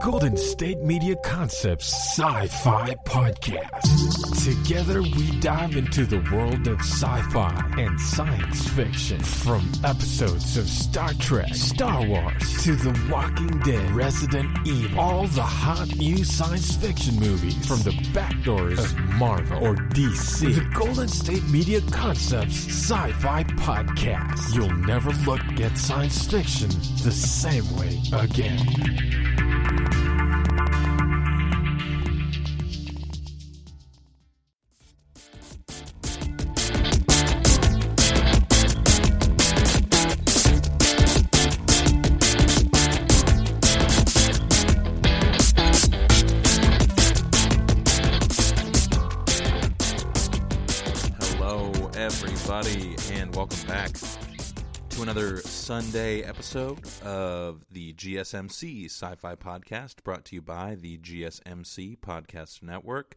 Golden State Media Concepts Sci-Fi Podcast. Together we dive into the world of sci-fi and science fiction. From episodes of Star Trek, Star Wars, to The Walking Dead, Resident Evil, all the hot new science fiction movies from the back doors of Marvel or DC. The Golden State Media Concepts Sci-Fi Podcast. You'll never look at science fiction the same way again. And welcome back to another Sunday episode of the GSMC Sci-Fi Podcast, brought to you by the GSMC Podcast Network.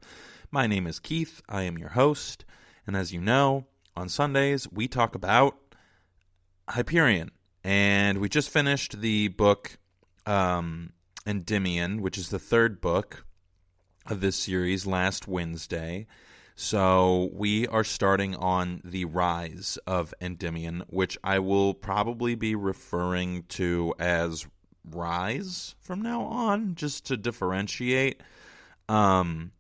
My name is Keith. I am your host, and as you know, on Sundays we talk about Hyperion, and we just finished the book Endymion, which is the third book of this series, last Wednesday. So we are starting on the Rise of Endymion, which I will probably be referring to as Rise from now on, just to differentiate. The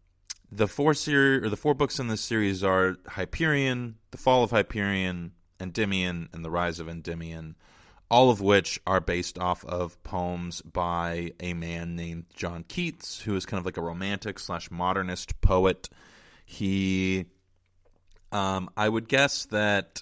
four books in this series are Hyperion, The Fall of Hyperion, Endymion, and The Rise of Endymion, all of which are based off of poems by a man named John Keats, who is kind of like a romantic / modernist poet. He, I would guess that,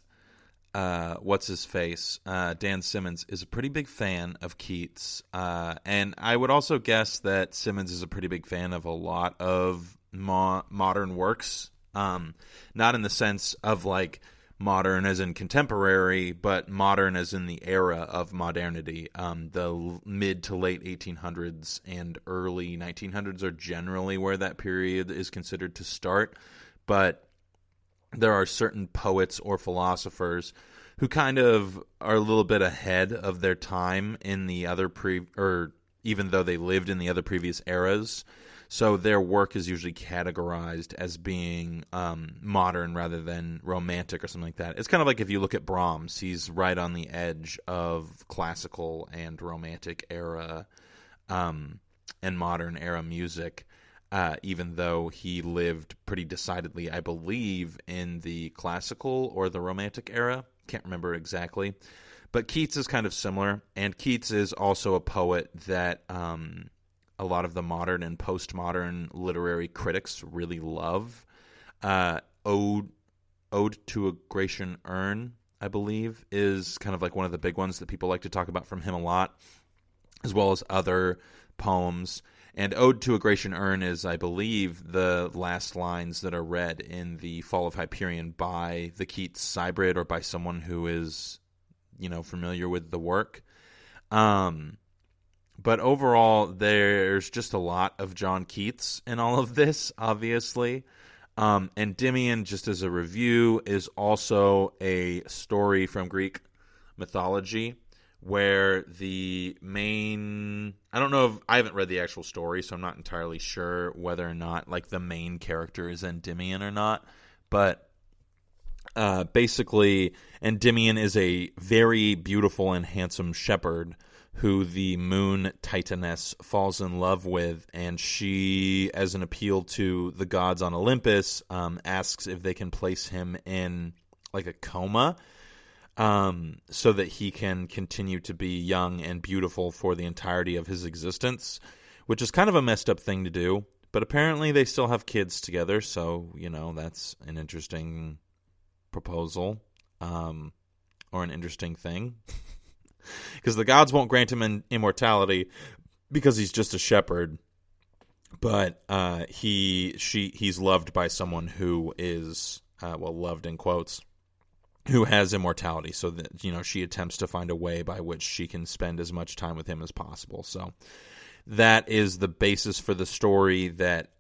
what's-his-face, Dan Simmons, is a pretty big fan of Keats, and I would also guess that Simmons is a pretty big fan of a lot of modern works, not in the sense of, like, modern as in contemporary, but modern as in the era of modernity. The mid to late 1800s and early 1900s are generally where that period is considered to start, but there are certain poets or philosophers who kind of are a little bit ahead of their time in the other even though they lived in the other previous eras. So their work is usually categorized as being modern rather than romantic or something like that. It's kind of like if you look at Brahms, he's right on the edge of classical and romantic era and modern era music, even though he lived pretty decidedly, I believe, in the classical or the romantic era. Can't remember exactly. But Keats is kind of similar, and Keats is also a poet that a lot of the modern and postmodern literary critics really love. Ode to a Grecian Urn, I believe, is kind of like one of the big ones that people like to talk about from him a lot, as well as other poems. And Ode to a Grecian Urn is, I believe, the last lines that are read in The Fall of Hyperion by the Keats Cybrid or by someone who is, familiar with the work. But overall, there's just a lot of John Keats in all of this, obviously. Endymion, just as a review, is also a story from Greek mythology where the main... I haven't read the actual story, so I'm not entirely sure whether or not the main character is Endymion or not. But basically, Endymion is a very beautiful and handsome shepherd who the moon Titaness falls in love with, and she, as an appeal to the gods on Olympus, asks if they can place him in a coma, so that he can continue to be young and beautiful for the entirety of his existence, which is kind of a messed up thing to do, but apparently they still have kids together, so, that's an interesting proposal, or an interesting thing. Because the gods won't grant him immortality because he's just a shepherd, but he's loved by someone who is loved in quotes, who has immortality. So that she attempts to find a way by which she can spend as much time with him as possible. So that is the basis for the story that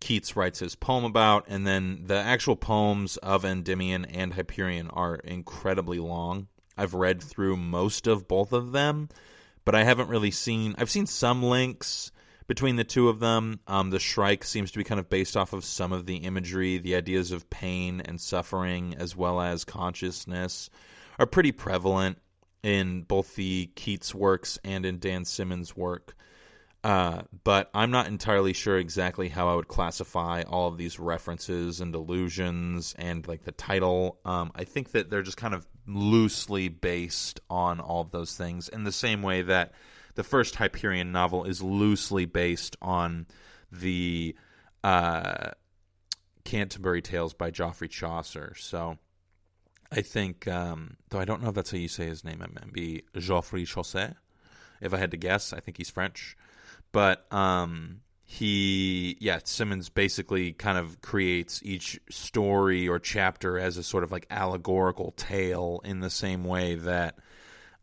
Keats writes his poem about, and then the actual poems of Endymion and Hyperion are incredibly long. I've read through most of both of them, but I haven't really seen... I've seen some links between the two of them. The Shrike seems to be kind of based off of some of the imagery. The ideas of pain and suffering as well as consciousness are pretty prevalent in both the Keats works and in Dan Simmons' work. But I'm not entirely sure exactly how I would classify all of these references and allusions and like the title. I think that they're just kind of loosely based on all of those things in the same way that the first Hyperion novel is loosely based on the Canterbury Tales by Geoffrey Chaucer. So I think, though I don't know if that's how you say his name, it might be Geoffrey Chaucer. If I had to guess, I think he's French. But Simmons basically kind of creates each story or chapter as a sort of like allegorical tale in the same way that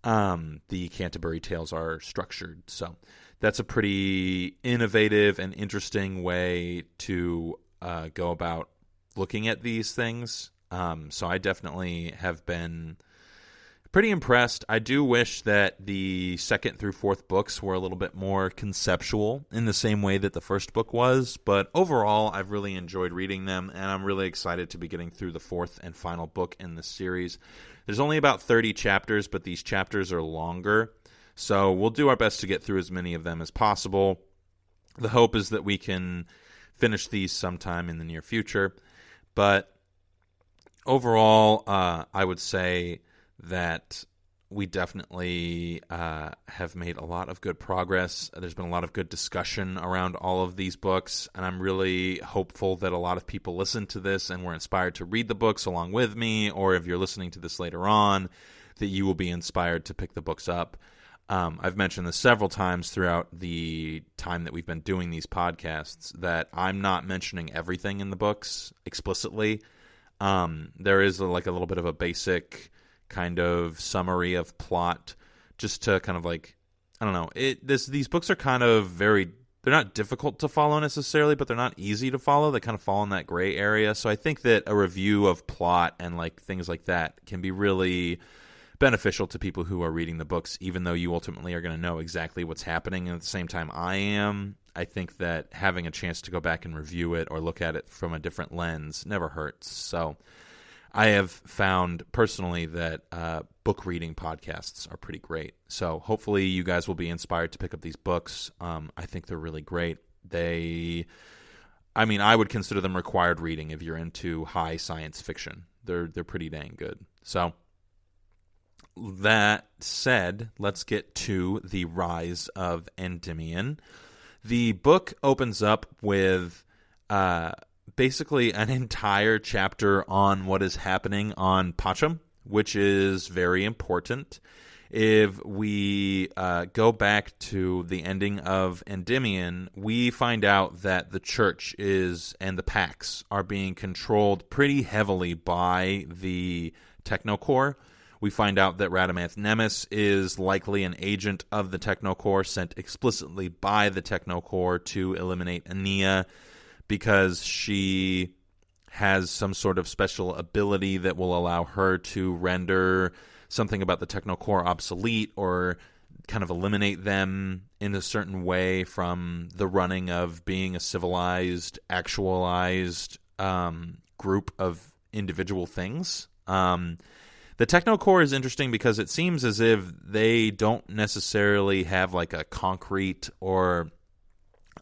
the Canterbury Tales are structured. So that's a pretty innovative and interesting way to go about looking at these things. So I definitely have been pretty impressed. I do wish that the second through fourth books were a little bit more conceptual in the same way that the first book was, but overall I've really enjoyed reading them, and I'm really excited to be getting through the fourth and final book in the series. There's only about 30 chapters, but these chapters are longer, so we'll do our best to get through as many of them as possible. The hope is that we can finish these sometime in the near future, but overall, I would say that we definitely have made a lot of good progress. There's been a lot of good discussion around all of these books, and I'm really hopeful that a lot of people listen to this and were inspired to read the books along with me, or if you're listening to this later on, that you will be inspired to pick the books up. I've mentioned this several times throughout the time that we've been doing these podcasts, that I'm not mentioning everything in the books explicitly. There is a little bit of a basic kind of summary of plot, just to kind of like, I don't know, these books are kind of they're not difficult to follow necessarily, but they're not easy to follow. They kind of fall in that gray area. So I think that a review of plot and like things like that can be really beneficial to people who are reading the books, even though you ultimately are going to know exactly what's happening. And at the same time I am, I think that having a chance to go back and review it or look at it from a different lens never hurts. So I have found personally that book reading podcasts are pretty great. So hopefully you guys will be inspired to pick up these books. I think they're really great. I would consider them required reading if you're into high science fiction. They're pretty dang good. So that said, let's get to the Rise of Endymion. The book opens up with basically an entire chapter on what is happening on Pacham, which is very important. If we go back to the ending of Endymion, we find out that the church and the Pax are being controlled pretty heavily by the Technocore. We find out that Radamanth Nemes is likely an agent of the Technocore, sent explicitly by the Technocore to eliminate Aeneas, because she has some sort of special ability that will allow her to render something about the Technocore obsolete, or kind of eliminate them in a certain way from the running of being a civilized, actualized group of individual things. The Technocore is interesting because it seems as if they don't necessarily have like a concrete or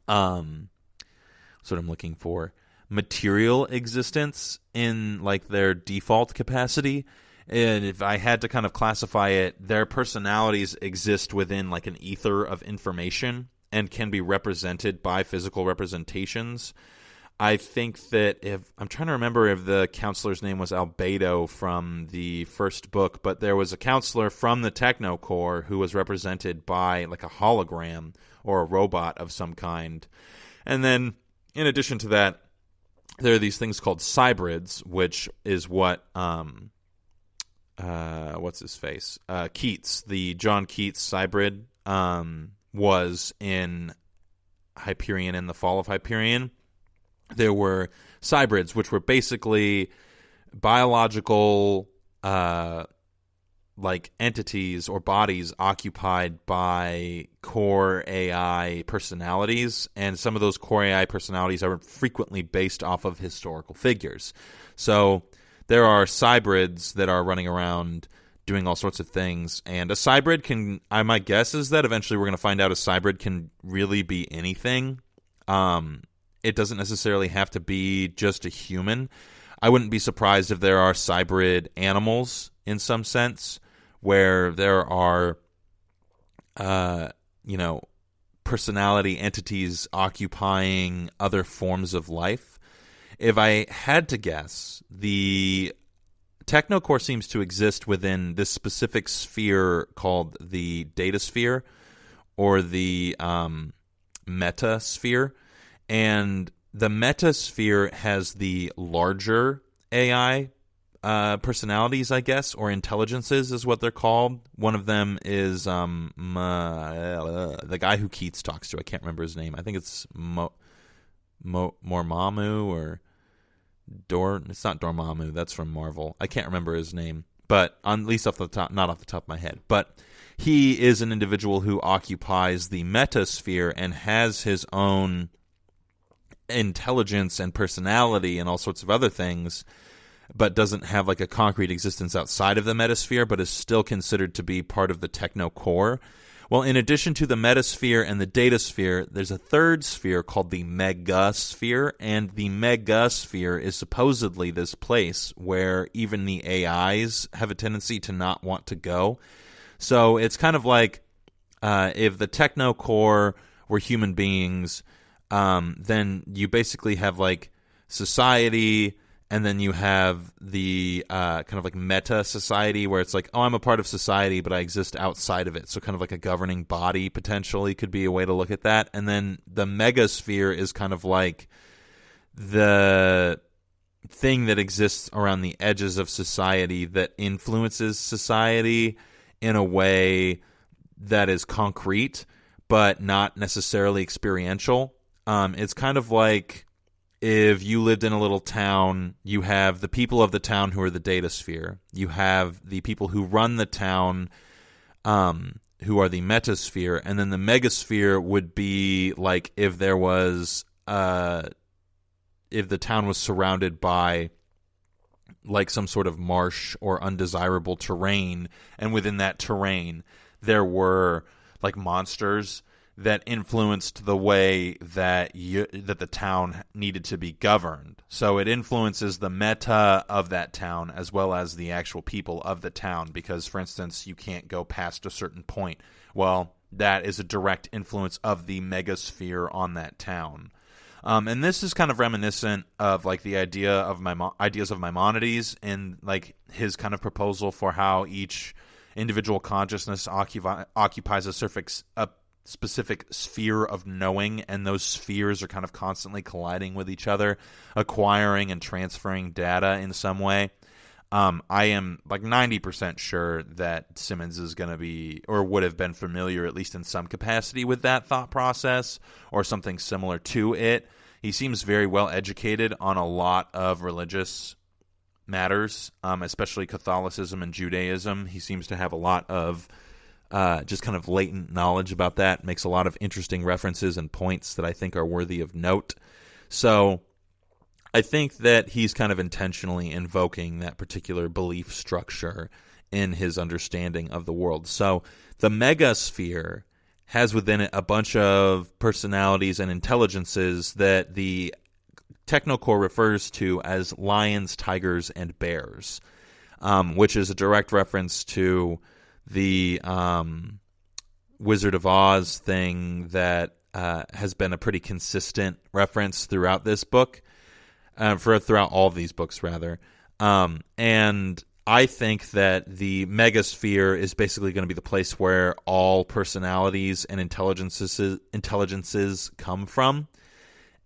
what I'm looking for, material existence in like their default capacity. And if I had to kind of classify it, their personalities exist within like an ether of information and can be represented by physical representations. I think that I'm trying to remember if the counselor's name was Albedo from the first book, but there was a counselor from the Technocore who was represented by like a hologram or a robot of some kind. And then in addition to that, there are these things called cybrids, which is what what's his face? Keats, the John Keats cybrid, was in Hyperion and the Fall of Hyperion. There were cybrids, which were basically biological like entities or bodies occupied by core AI personalities, and some of those core AI personalities are frequently based off of historical figures. So there are cybrids that are running around doing all sorts of things, and a cybrid can, my guess is that eventually we're going to find out a cybrid can really be anything. It doesn't necessarily have to be just a human. I wouldn't be surprised if there are cybrid animals in some sense, where there are, personality entities occupying other forms of life. If I had to guess, the technocore seems to exist within this specific sphere called the data sphere, or the metasphere. And the metasphere has the larger AI personalities, I guess, or intelligences is what they're called. One of them is the guy who Keats talks to. I can't remember his name. I think it's Dormammu or It's not Dormammu. That's from Marvel. I can't remember his name, but at least off the top, not off the top of my head. But he is an individual who occupies the metasphere and has his own intelligence and personality and all sorts of other things, but doesn't have like a concrete existence outside of the metasphere, but is still considered to be part of the techno core. Well, in addition to the metasphere and the datasphere, there's a third sphere called the megasphere, and the megasphere is supposedly this place where even the AIs have a tendency to not want to go. So it's kind of like if the techno core were human beings, then you basically have like society, and then you have the kind of like meta society where it's like, oh, I'm a part of society, but I exist outside of it. So kind of like a governing body potentially could be a way to look at that. And then the megasphere is kind of like the thing that exists around the edges of society that influences society in a way that is concrete, but not necessarily experiential. It's kind of like if you lived in a little town, you have the people of the town who are the data sphere. You have the people who run the town, who are the metasphere, and then the megasphere would be like if there was, if the town was surrounded by like some sort of marsh or undesirable terrain, and within that terrain there were like monsters that influenced the way that that the town needed to be governed. So it influences the meta of that town as well as the actual people of the town, because, for instance, you can't go past a certain point. Well, that is a direct influence of the megasphere on that town. And this is kind of reminiscent of like the idea of ideas of Maimonides and like his kind of proposal for how each individual consciousness occupies a specific sphere of knowing, and those spheres are kind of constantly colliding with each other, acquiring and transferring data in some way. I am like 90% sure that Simmons is going to be, or would have been familiar, at least in some capacity, with that thought process or something similar to it. He seems very well educated on a lot of religious matters, especially Catholicism and Judaism. He seems to have a lot of just kind of latent knowledge about that, makes a lot of interesting references and points that I think are worthy of note. So I think that he's kind of intentionally invoking that particular belief structure in his understanding of the world. So the megasphere has within it a bunch of personalities and intelligences that the Technocore refers to as lions, tigers, and bears, which is a direct reference to the Wizard of Oz thing that has been a pretty consistent reference throughout this book, throughout all of these books, rather. And I think that the megasphere is basically going to be the place where all personalities and intelligences come from.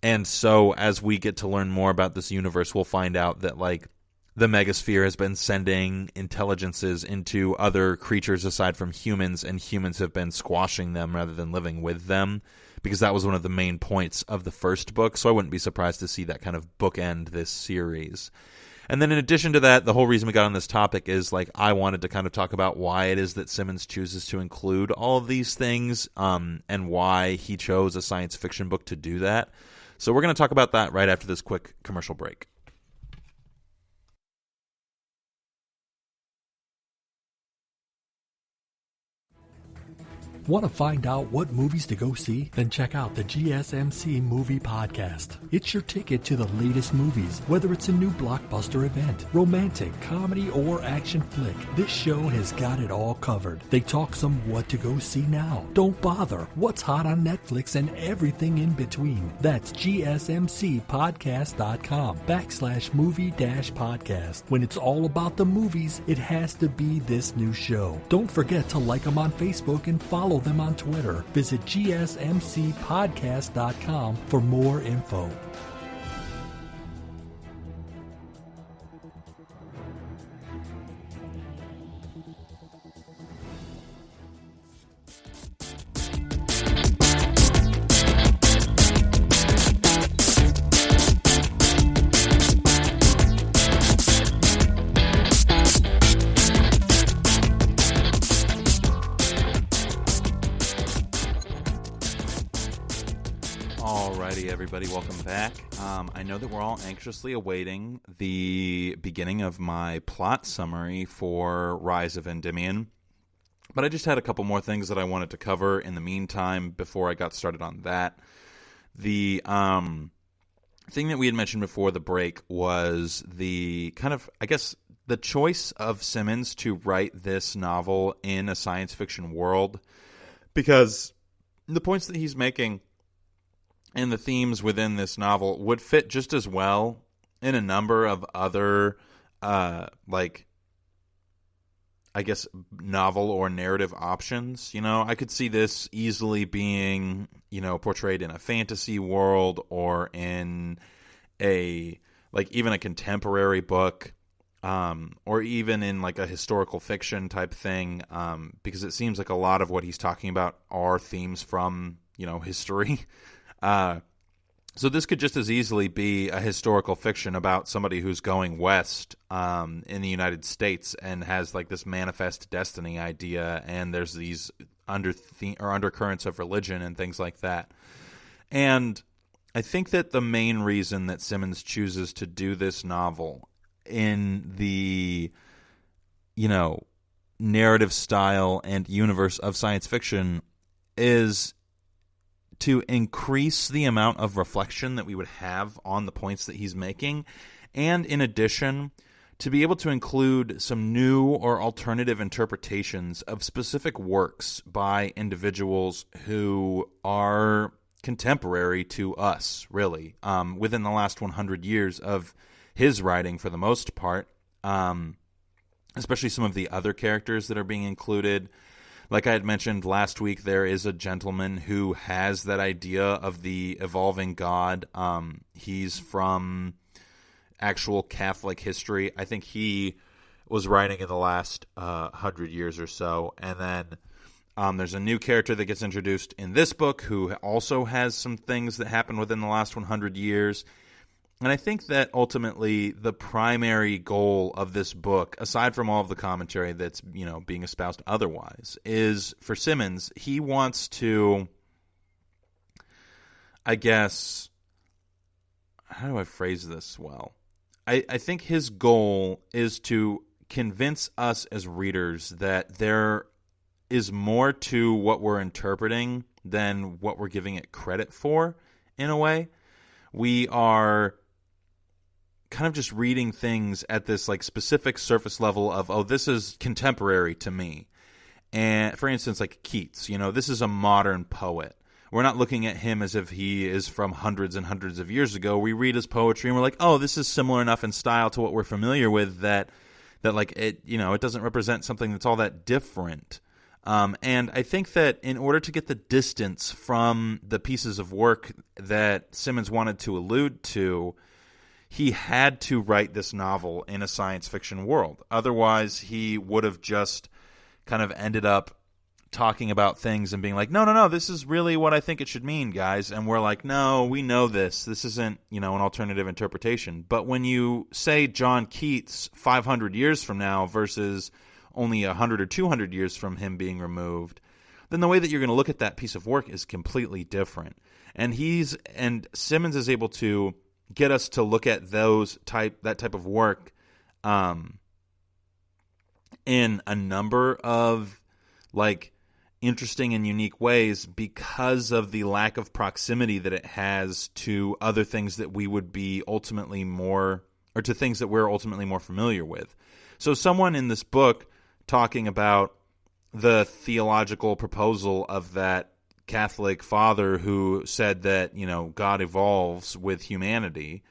And so as we get to learn more about this universe, we'll find out that like the megasphere has been sending intelligences into other creatures aside from humans, and humans have been squashing them rather than living with them, because that was one of the main points of the first book. So I wouldn't be surprised to see that kind of bookend this series. And then in addition to that, the whole reason we got on this topic is like I wanted to kind of talk about why it is that Simmons chooses to include all of these things, and why he chose a science fiction book to do that. So we're going to talk about that right after this quick commercial break. Want to find out what movies to go see? Then check out the GSMC Movie Podcast. It's your ticket to the latest movies, whether it's a new blockbuster event, romantic, comedy, or action flick. This show has got it all covered. They talk some what to go see now, don't bother, what's hot on Netflix, and everything in between. That's gsmcpodcast.com/movie-podcast. When it's all about the movies, it has to be this new show. Don't forget to like them on Facebook and follow them on Twitter. Visit gsmcpodcast.com for more info. Everybody, welcome back. I know that we're all anxiously awaiting the beginning of my plot summary for Rise of Endymion, but I just had a couple more things that I wanted to cover in the meantime before I got started on that. The thing that we had mentioned before the break was the kind of, I guess, the choice of Simmons to write this novel in a science fiction world, because the points that he's making and the themes within this novel would fit just as well in a number of other, I guess, novel or narrative options. You know, I could see this easily being, portrayed in a fantasy world or in even a contemporary book, or even in like a historical fiction type thing, because it seems like a lot of what he's talking about are themes from, history. So this could just as easily be a historical fiction about somebody who's going west in the United States and has like this manifest destiny idea, and there's these undercurrents of religion and things like that. And I think that the main reason that Simmons chooses to do this novel in the, narrative style and universe of science fiction is to increase the amount of reflection that we would have on the points that he's making, and in addition, to be able to include some new or alternative interpretations of specific works by individuals who are contemporary to us, really, within the last 100 years of his writing for the most part, especially some of the other characters that are being included. Like I had mentioned last week, there is a gentleman who has that idea of the evolving God. He's from actual Catholic history. I think he was writing in the last 100 years or so. And then there's a new character that gets introduced in this book who also has some things that happened within the last 100 years. And I think that ultimately the primary goal of this book, aside from all of the commentary that's, being espoused otherwise, is for Simmons, he wants to, I guess, how do I phrase this well? I think his goal is to convince us as readers that there is more to what we're interpreting than what we're giving it credit for, in a way. We are kind of just reading things at this like specific surface level of, oh, this is contemporary to me. And for instance, like Keats, this is a modern poet. We're not looking at him as if he is from hundreds and hundreds of years ago. We read his poetry and we're like, oh, this is similar enough in style to what we're familiar with that like it, it doesn't represent something that's all that different. And I think that in order to get the distance from the pieces of work that Simmons wanted to allude to, he had to write this novel in a science fiction world. Otherwise, he would have just kind of ended up talking about things and being like, no, this is really what I think it should mean, guys. And we're like, no, we know this. This isn't, an alternative interpretation. But when you say John Keats 500 years from now versus only 100 or 200 years from him being removed, then the way that you're going to look at that piece of work is completely different. And Simmons is able to get us to look at that type of work in a number of interesting and unique ways because of the lack of proximity that it has to other things that we would be ultimately more, or to things that we're ultimately more familiar with. So someone in this book talking about the theological proposal of that Catholic father who said that, God evolves with humanity,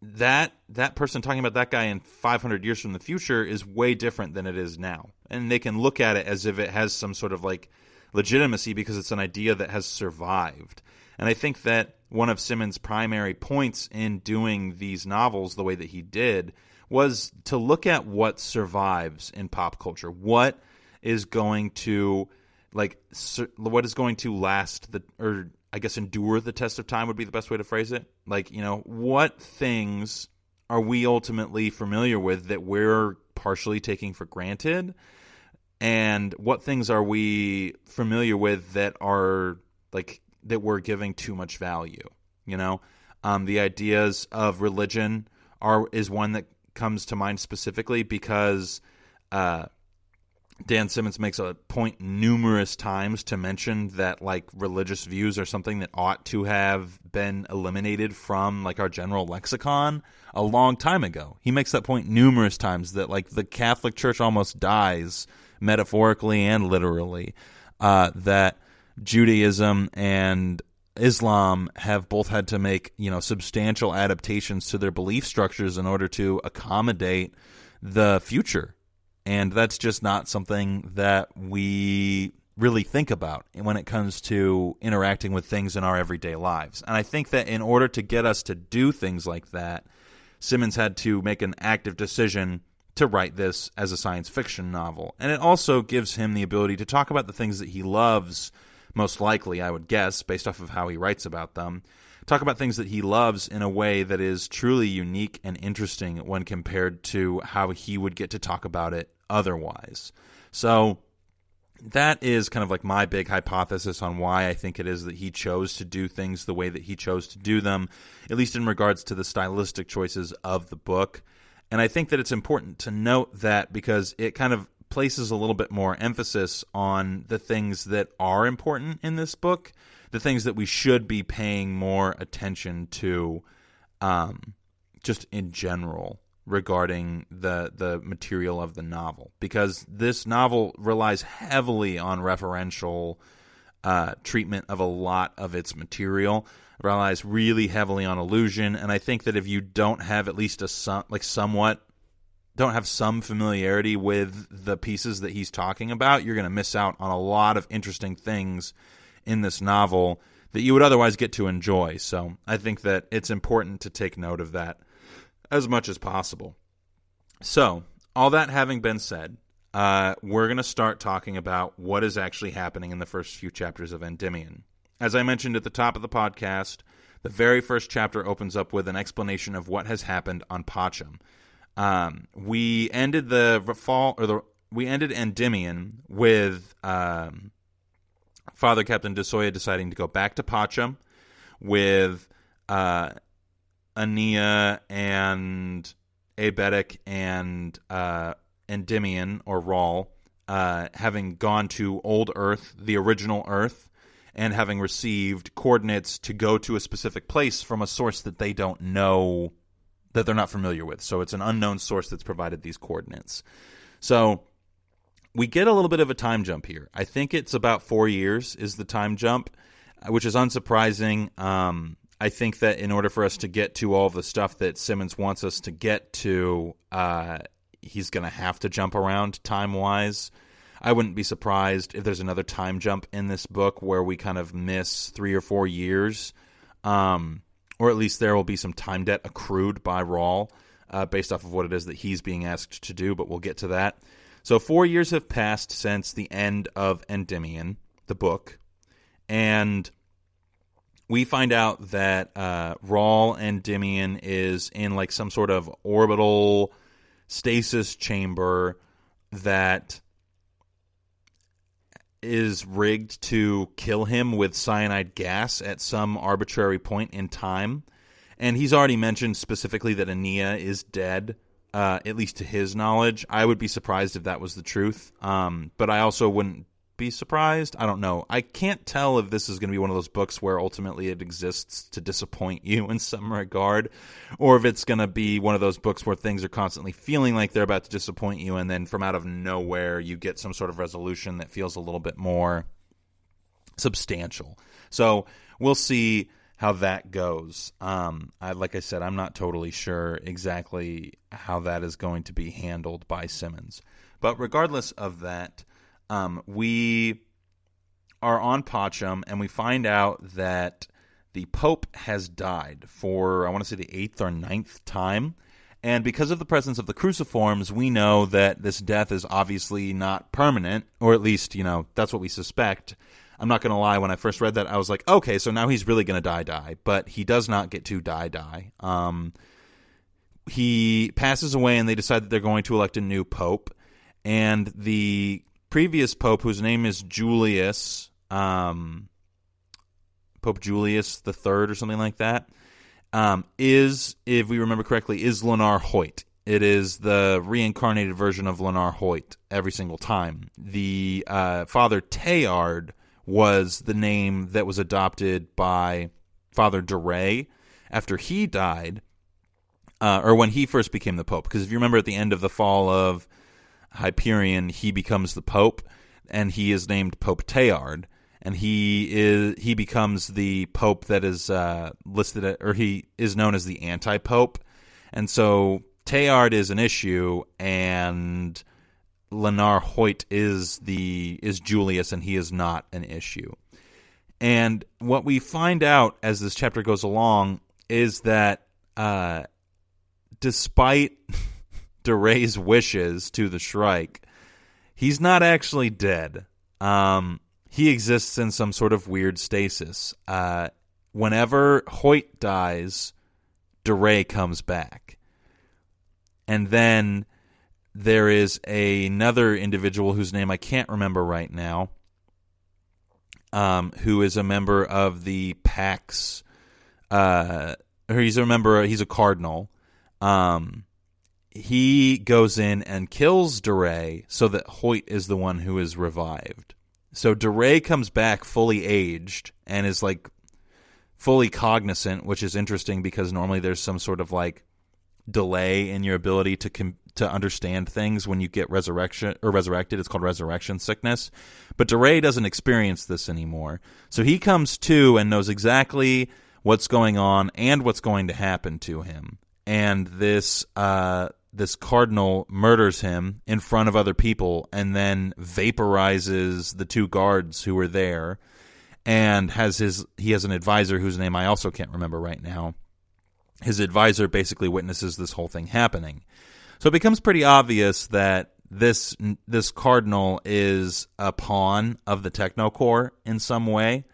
that person talking about that guy in 500 years from the future is way different than it is now. And they can look at it as if it has some sort of legitimacy because it's an idea that has survived. And I think that one of Simmons' primary points in doing these novels the way that he did was to look at what survives in pop culture. What is going to endure the test of time would be the best way to phrase it. What things are we ultimately familiar with that we're partially taking for granted? And what things are we familiar with that are that we're giving too much value? The ideas of religion is one that comes to mind specifically because Dan Simmons makes a point numerous times to mention that religious views are something that ought to have been eliminated from our general lexicon a long time ago. He makes that point numerous times that the Catholic Church almost dies metaphorically and literally, that Judaism and Islam have both had to make substantial adaptations to their belief structures in order to accommodate the future. And that's just not something that we really think about when it comes to interacting with things in our everyday lives. And I think that in order to get us to do things like that, Simmons had to make an active decision to write this as a science fiction novel. And it also gives him the ability to talk about the things that he loves, most likely, I would guess, based off of how he writes about them. Talk about things that he loves in a way that is truly unique and interesting when compared to how he would get to talk about it otherwise. So that is kind of my big hypothesis on why I think it is that he chose to do things the way that he chose to do them, at least in regards to the stylistic choices of the book. And I think that it's important to note that because it kind of places a little bit more emphasis on the things that are important in this book, the things that we should be paying more attention to just in general regarding the material of the novel. Because this novel relies heavily on referential treatment of a lot of its material, relies really heavily on allusion, and I think that if you don't have at least don't have some familiarity with the pieces that he's talking about, you're going to miss out on a lot of interesting things in this novel that you would otherwise get to enjoy. So I think that it's important to take note of that as much as possible. So all that having been said, we're going to start talking about what is actually happening in the first few chapters of Endymion. As I mentioned at the top of the podcast, the very first chapter opens up with an explanation of what has happened on Pacham. We ended Endymion with Father Captain Desoya deciding to go back to Pacham, with Ania and Abetic and Endymion, or Rawl, having gone to Old Earth, the original Earth, and having received coordinates to go to a specific place from a source that they don't know, that they're not familiar with. So it's an unknown source that's provided these coordinates. So we get a little bit of a time jump here. I think it's about 4 years is the time jump, which is unsurprising. I think that in order for us to get to all the stuff that Simmons wants us to get to, he's going to have to jump around time-wise. I wouldn't be surprised if there's another time jump in this book where we kind of miss 3 or 4 years, or at least there will be some time debt accrued by Rawl based off of what it is that he's being asked to do, but we'll get to that. So 4 years have passed since the end of Endymion, the book, and we find out that Rawl Endymion is in like some sort of orbital stasis chamber that is rigged to kill him with cyanide gas at some arbitrary point in time. And he's already mentioned specifically that Aeneas is dead, at least to his knowledge. I would be surprised if that was the truth, but I also wouldn't be surprised. I don't know. I can't tell if this is going to be one of those books where ultimately it exists to disappoint you in some regard, or if it's going to be one of those books where things are constantly feeling like they're about to disappoint you, and then from out of nowhere you get some sort of resolution that feels a little bit more substantial. So we'll see how that goes. Like I said, I'm not totally sure exactly how that is going to be handled by Simmons. But regardless of that, we are on Pacham, and we find out that the Pope has died for, I want to say, the 8th or 9th time. And because of the presence of the cruciforms, we know that this death is obviously not permanent, or at least, that's what we suspect. I'm not going to lie, when I first read that, I was like, okay, so now he's really going to die. But he does not get to die. He passes away, and they decide that they're going to elect a new Pope. And the previous Pope, whose name is Julius, Pope Julius III or something like that, is, if we remember correctly, is Lenar Hoyt. It is the reincarnated version of Lenar Hoyt every single time. The Father Teilhard was the name that was adopted by Father de Rey after he died, or when he first became the Pope. Because if you remember at the end of the fall of Hyperion, he becomes the Pope, and he is named Pope Teilhard, and he becomes the Pope that is listed, or he is known as the anti-Pope. And so Teilhard is an issue, and Lenar Hoyt is Julius, and he is not an issue. And what we find out as this chapter goes along is that despite de Rey's wishes to the Shrike, he's not actually dead. He exists in some sort of weird stasis. Whenever Hoyt dies, de Rey comes back. And then there is another individual whose name I can't remember right now, who is a member of the Pax. He's a cardinal. He goes in and kills de Rey so that Hoyt is the one who is revived. So de Rey comes back fully aged and is like fully cognizant, which is interesting because normally there's some sort of like delay in your ability to understand things when you get resurrected. It's called resurrection sickness. But de Rey doesn't experience this anymore. So he comes to and knows exactly what's going on and what's going to happen to him. And this cardinal murders him in front of other people and then vaporizes the two guards who were there, and he has an advisor whose name I also can't remember right now. His advisor basically witnesses this whole thing happening. So it becomes pretty obvious that this cardinal is a pawn of the Technocore in some way.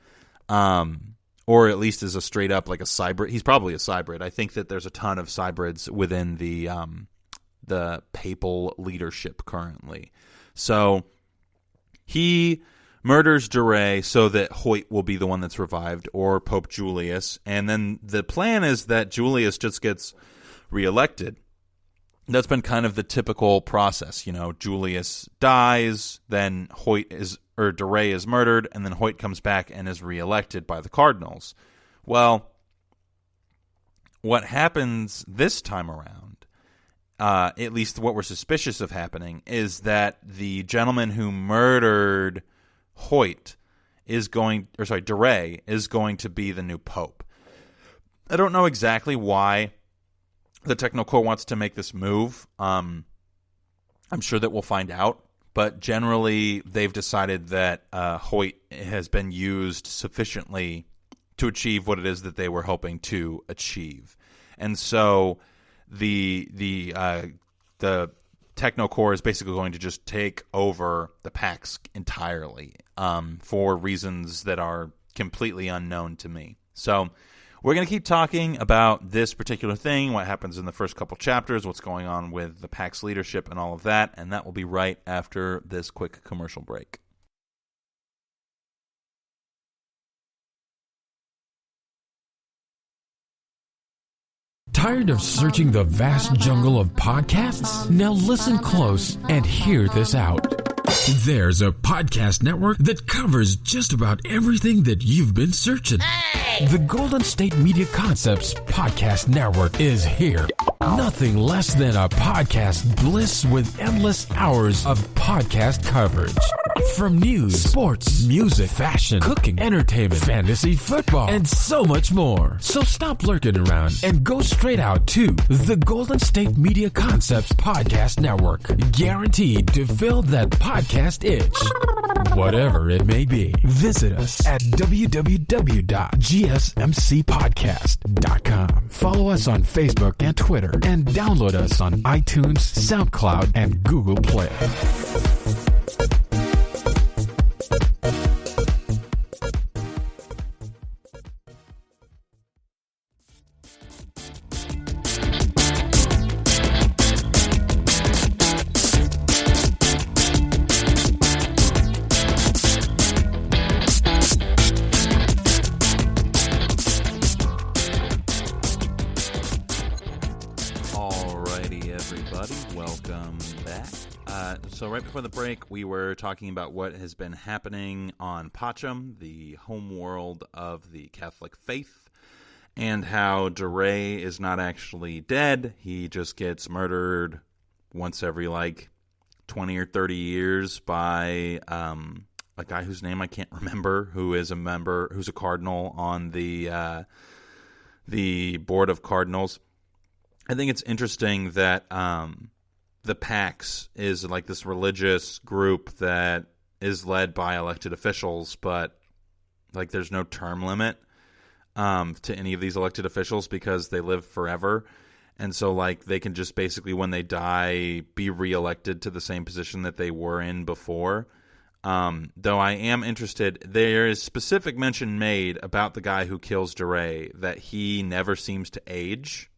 Or at least is a straight up like a cybrid. He's probably a cybrid. I think that there's a ton of cybrids within the papal leadership currently. So he murders de Rey so that Hoyt will be the one that's revived, or Pope Julius. And then the plan is that Julius just gets reelected. That's been kind of the typical process. Julius dies, then de Rey is murdered, and then Hoyt comes back and is reelected by the cardinals. Well, what happens this time around, at least what we're suspicious of happening, is that the gentleman who murdered de Rey is going to be the new pope. I don't know exactly why the Technocore wants to make this move. I'm sure that we'll find out. But generally, they've decided that Hoyt has been used sufficiently to achieve what it is that they were hoping to achieve. And so the Technocore is basically going to just take over the Pax entirely for reasons that are completely unknown to me. So we're going to keep talking about this particular thing, what happens in the first couple chapters, what's going on with the Pax leadership and all of that, and that will be right after this quick commercial break. Tired of searching the vast jungle of podcasts? Now listen close and hear this out. There's a podcast network that covers just about everything that you've been searching. The Golden State Media Concepts Podcast Network is here. Nothing less than a podcast bliss with endless hours of podcast coverage. From news, sports, music, fashion, cooking, entertainment, fantasy, football, and so much more. So stop lurking around and go straight out to the Golden State Media Concepts Podcast Network. Guaranteed to fill that podcast itch. Whatever it may be. Visit us at www.gsmcpodcast.com. Follow us on Facebook and Twitter, and download us on iTunes, SoundCloud, and Google Play. So right before the break, we were talking about what has been happening on Pacham, the home world of the Catholic faith, and how DeRay is not actually dead. He just gets murdered once every, 20 or 30 years by a guy whose name I can't remember, who's a cardinal on the board of cardinals. I think it's interesting that the Pax is this religious group that is led by elected officials, but there's no term limit to any of these elected officials because they live forever. And so they can just basically, when they die, be reelected to the same position that they were in before. Though I am interested, there is specific mention made about the guy who kills DeRay that he never seems to age.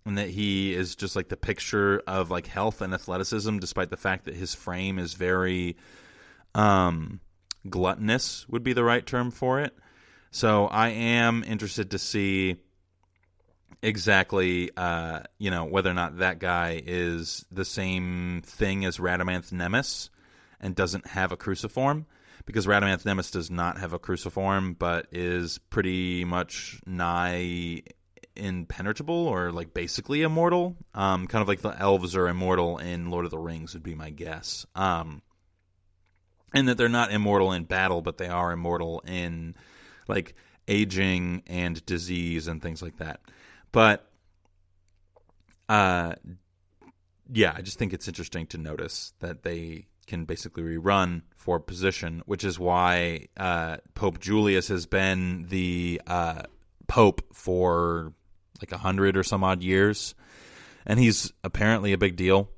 And that he is just the picture of health and athleticism, despite the fact that his frame is very gluttonous would be the right term for it. So I am interested to see exactly, whether or not that guy is the same thing as Radamanth Nemes and doesn't have a cruciform. Because Radamanth Nemes does not have a cruciform, but is pretty much nigh impenetrable or basically immortal, kind of like the elves are immortal in Lord of the Rings would be my guess, and that they're not immortal in battle, but they are immortal in aging and disease and things like that. But I just think it's interesting to notice that they can basically rerun for position, which is why Pope Julius has been the Pope for 100 or some odd years, and he's apparently a big deal.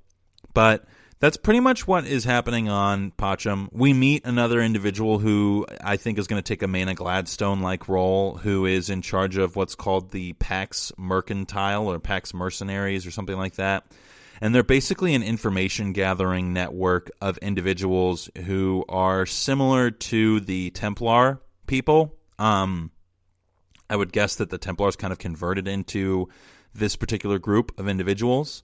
But that's pretty much what is happening on Pacham. We meet another individual who I think is going to take a Maina Gladstone-like role, who is in charge of what's called the Pax Mercantile or Pax Mercenaries or something like that. And they're basically an information-gathering network of individuals who are similar to the Templar people. I would guess that the Templars kind of converted into this particular group of individuals.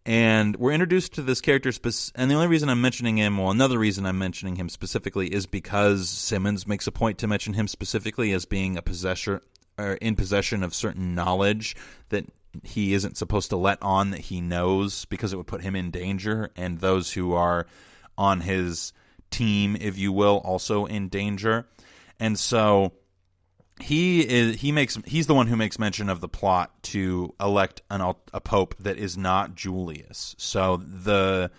And we're introduced to this character, and the only reason I'm mentioning him, another reason I'm mentioning him specifically is because Simmons makes a point to mention him specifically as being a possessor, or in possession of certain knowledge that he isn't supposed to let on that he knows, because it would put him in danger, and those who are on his team, if you will, also in danger. And so he's the one who makes mention of the plot to elect a pope that is not Julius. So the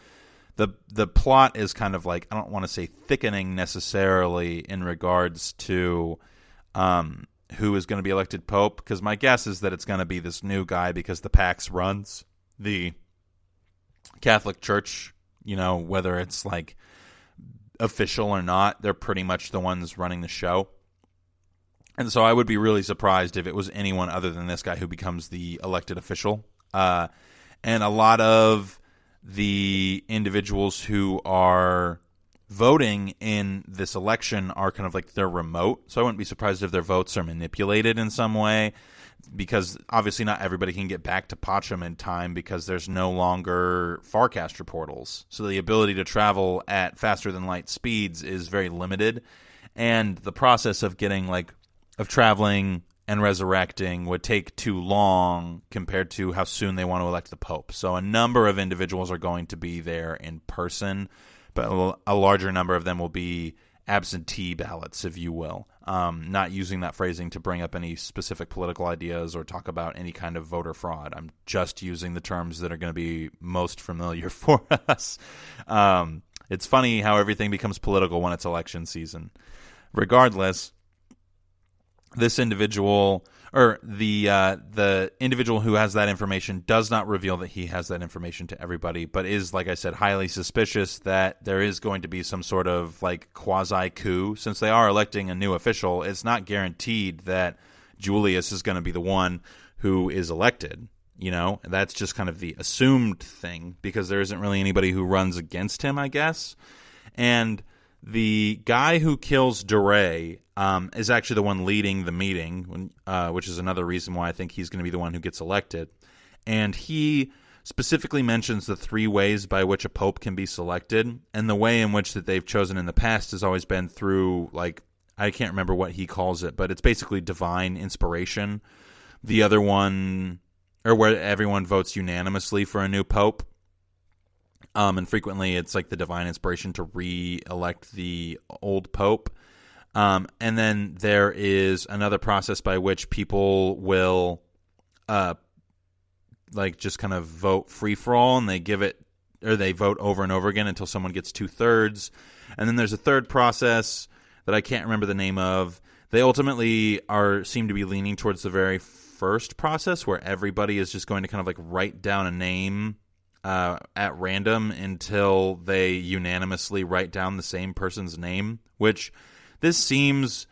plot is kind of I don't want to say thickening necessarily in regards to who is going to be elected pope, because my guess is that it's going to be this new guy, because the Pax runs the Catholic Church, whether it's like official or not, they're pretty much the ones running the show. And so I would be really surprised if it was anyone other than this guy who becomes the elected official. And a lot of the individuals who are voting in this election are kind of like they're remote. So I wouldn't be surprised if their votes are manipulated in some way, because obviously not everybody can get back to Pacham in time because there's no longer Farcaster portals. So the ability to travel at faster than light speeds is very limited. And the process of traveling and resurrecting would take too long compared to how soon they want to elect the Pope. So a number of individuals are going to be there in person, but a larger number of them will be absentee ballots, if you will. Not using that phrasing to bring up any specific political ideas or talk about any kind of voter fraud. I'm just using the terms that are going to be most familiar for us. It's funny how everything becomes political when it's election season. Regardless, this individual, or the individual who has that information, does not reveal that he has that information to everybody, but is, like I said, highly suspicious that there is going to be some sort of quasi coup. Since they are electing a new official, it's not guaranteed that Julius is going to be the one who is elected. That's just kind of the assumed thing, because there isn't really anybody who runs against him, I guess. And the guy who kills DeRay is actually the one leading the meeting, which is another reason why I think he's going to be the one who gets elected. And he specifically mentions the 3 ways by which a pope can be selected, and the way in which that they've chosen in the past has always been through, I can't remember what he calls it, but it's basically divine inspiration. The other one, or where everyone votes unanimously for a new pope. And frequently it's the divine inspiration to re-elect the old pope. And then there is another process by which people will just kind of vote free-for-all, and they vote over and over again until someone gets 2/3. And then there's a third process that I can't remember the name of. They ultimately seem to be leaning towards the very first process, where everybody is just going to kind of write down a name at random until they unanimously write down the same person's name, which this seems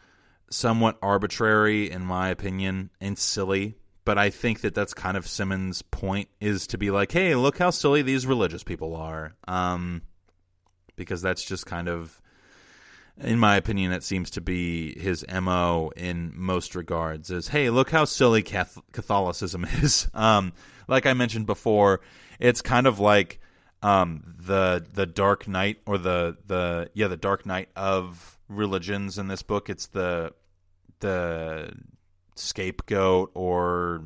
somewhat arbitrary in my opinion and silly, but I think that that's kind of Simmons' point, is to be hey, look how silly these religious people are, because that's just kind of, in my opinion, it seems to be his MO in most regards, is, hey, look how silly Catholicism is. Like I mentioned before, it's kind of like the Dark Knight, or the Dark Knight of religions in this book. It's the scapegoat or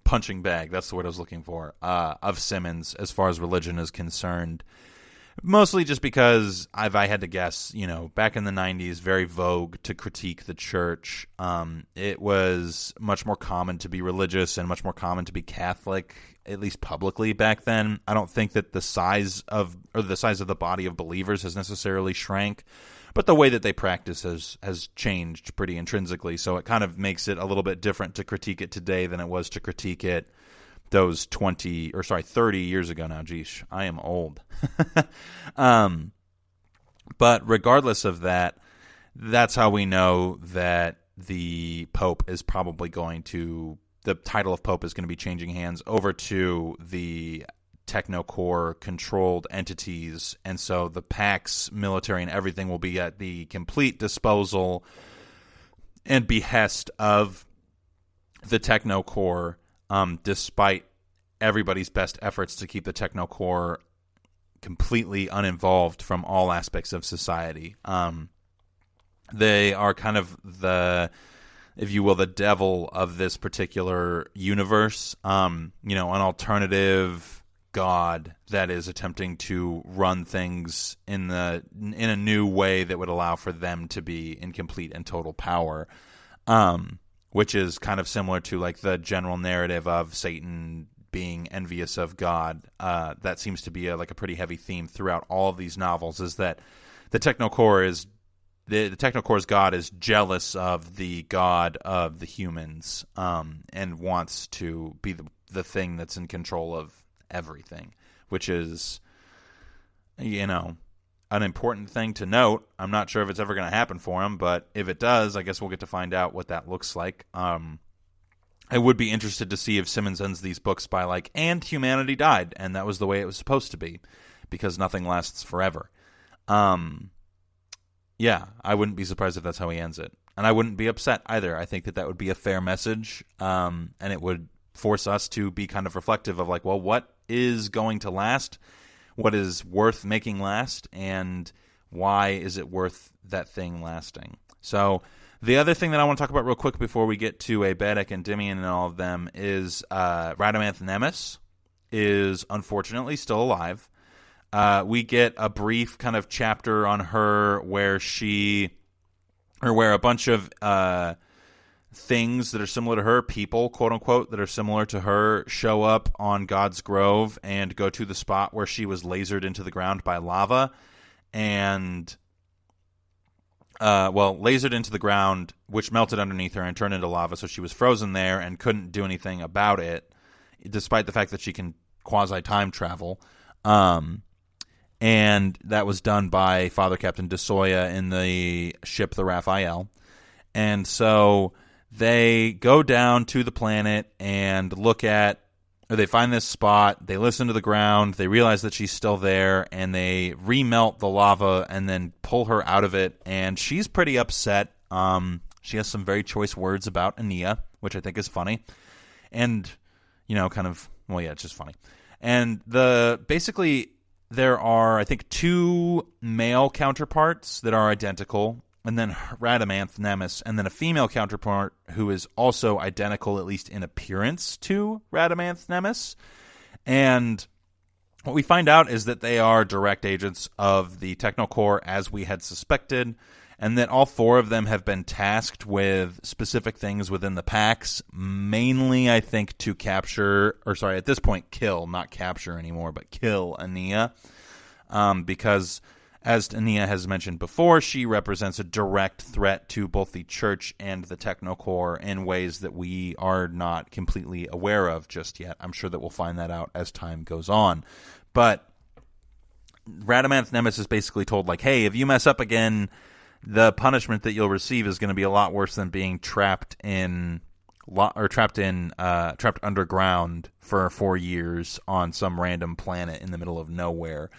punching bag, that's the word I was looking for, of Simmons as far as religion is concerned. Mostly just because, if I had to guess, back in the 90s, very vogue to critique the church. It was much more common to be religious and much more common to be Catholic, at least publicly back then. I don't think that the size of the body of believers has necessarily shrank, but the way that they practice has changed pretty intrinsically. So it kind of makes it a little bit different to critique it today than it was to critique it those 30 years ago now. Geesh, I am old. But regardless of that, that's how we know that the Pope is probably the title of Pope is going to be changing hands over to the Technocore controlled entities. And so the PAX, military, and everything will be at the complete disposal and behest of the Technocore, despite everybody's best efforts to keep the Technocore completely uninvolved from all aspects of society. They are kind of if you will, the devil of this particular universe. An alternative god that is attempting to run things in a new way that would allow for them to be in complete and total power. Which is kind of similar to the general narrative of Satan being envious of God. That seems to be a pretty heavy theme throughout all of these novels, is that the Technocore's god is jealous of the god of the humans, and wants to be the thing that's in control of everything, which is, an important thing to note. I'm not sure if it's ever going to happen for him, but if it does, I guess we'll get to find out what that looks like. I would be interested to see if Simmons ends these books by and humanity died, and that was the way it was supposed to be, because nothing lasts forever. Yeah, I wouldn't be surprised if that's how he ends it. And I wouldn't be upset either. I think that would be a fair message, and it would force us to be kind of reflective of what is going to last? What is worth making last, and why is it worth that thing lasting? So the other thing that I want to talk about real quick before we get to Rise of Endymion and all of them is Radamanth Nemes is unfortunately still alive. We get a brief kind of chapter on her where a bunch of things that are similar to her, people, quote unquote, that are similar to her, show up on God's Grove and go to the spot where she was lasered into the ground by lava. And, lasered into the ground, which melted underneath her and turned into lava, so she was frozen there and couldn't do anything about it, despite the fact that she can quasi-time travel. And that was done by Father Captain de Soya in the ship, the Raphael. And so they go down to the planet and they find this spot, they listen to the ground, they realize that she's still there, and they remelt the lava and then pull her out of it, and she's pretty upset. She has some very choice words about Ania, which I think is funny. And, it's just funny. And basically there are, I think, 2 male counterparts that are identical, and then Radamanth Nemes, and then a female counterpart who is also identical, at least in appearance, to Radamanth Nemes. And what we find out is that they are direct agents of the Technocore, as we had suspected, and that all 4 of them have been tasked with specific things within the Pax, mainly, I think, to at this point, kill, not capture anymore, but kill Ania, because, as Ania has mentioned before, she represents a direct threat to both the Church and the Technocore in ways that we are not completely aware of just yet. I'm sure that we'll find that out as time goes on. But Radamanth Nemes is basically told, hey, if you mess up again, the punishment that you'll receive is going to be a lot worse than being trapped underground for 4 years on some random planet in the middle of nowhere.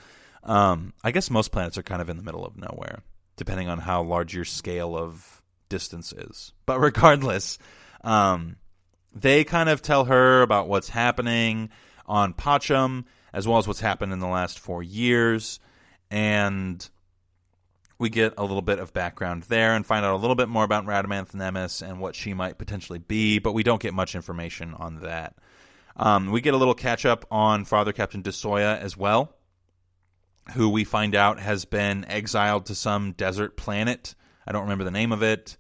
I guess most planets are kind of in the middle of nowhere, depending on how large your scale of distance is. But regardless, they kind of tell her about what's happening on Pacham, as well as what's happened in the last 4 years. And we get a little bit of background there and find out a little bit more about Radamanth Nemes and what she might potentially be, but we don't get much information on that. We get a little catch-up on Father Captain de Soya as well, who we find out has been exiled to some desert planet. I don't remember the name of it,